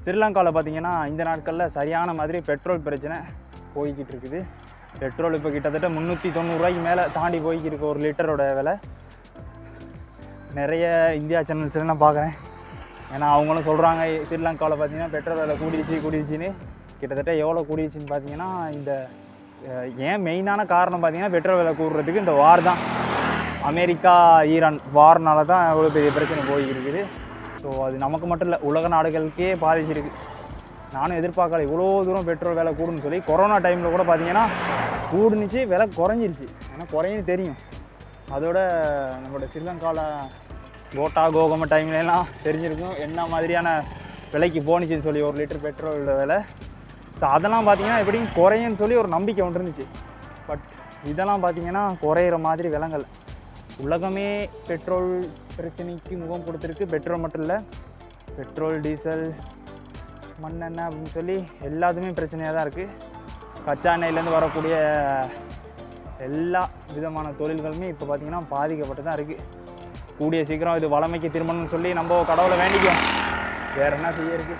ஸ்ரீலங்காவில் பார்த்தீங்கன்னா இந்த நாட்களில் சரியான மாதிரி பெட்ரோல் பிரச்சனை போய்கிட்டு இருக்குது. பெட்ரோல் இப்போ கிட்டத்தட்ட 390 ரூபாய்க்கு மேலே தாண்டி போய்கிட்டு இருக்கு ஒரு லிட்டரோட விலை. நிறைய இந்தியா சேனல்ஸ்லாம் பார்க்குறேன். ஏன்னா அவங்களும் சொல்கிறாங்க ஸ்ரீலங்காவில் பார்த்தீங்கன்னா பெட்ரோல் விலை கூடிடுச்சின்னு. கிட்டத்தட்ட எவ்வளோ கூடிடுச்சின்னு பார்த்தீங்கன்னா இந்த ஏன் மெயினான காரணம் பார்த்தீங்கன்னா பெட்ரோல் விலை கூடுறதுக்கு இந்த வார் தான். அமெரிக்கா ஈரான் வார்னால தான் எவ்வளோ பெரிய பிரச்சனை போய்கிருக்குது. ஸோ அது நமக்கு மட்டும் இல்லை, உலக நாடுகளுக்கே பாதிச்சிருக்கு. நானும் எதிர்பார்க்கல இவ்வளோ தூரம் பெட்ரோல் விலை கூடுன்னு சொல்லி. கொரோனா டைமில் கூட பார்த்தீங்கன்னா கூடுனுச்சு, விலை குறைஞ்சிருச்சு. ஏன்னா குறையும் தெரியும். அதோட நம்மளோட ஸ்ரீலங்காவில் கோட்டா கோகம டைம்லலாம் தெரிஞ்சிருக்கும் என்ன மாதிரியான விலைக்கு போணுச்சுன்னு சொல்லி ஒரு லிட்டர் பெட்ரோல் விலை. ஸோ அதெல்லாம் பார்த்தீங்கன்னா எப்படியும் குறையுன்னு சொல்லி ஒரு நம்பிக்கை ஒன்று இருந்துச்சு. பட் இதெல்லாம் பார்த்தீங்கன்னா குறையிற மாதிரி விலங்கல். உலகமே பெட்ரோல் பிரச்சனைக்கு முகம் கொடுத்துருக்கு. பெட்ரோல் மட்டும் இல்லை, பெட்ரோல் டீசல் மண்ணெண்ணெய் அப்படின்னு சொல்லி எல்லாத்துமே பிரச்சனையாக தான் இருக்குது. கச்சா எண்ணெயிலேருந்து வரக்கூடிய எல்லா விதமான தொழில்களுமே இப்போ பார்த்திங்கன்னா பாதிக்கப்பட்டு தான் இருக்குது. கூடிய சீக்கிரம் இது வளமைக்கு திரும்பணும்னு சொல்லி நம்ம கடவுளை வேண்டிக்குவோம். வேறு என்ன செய்ய இருக்குது.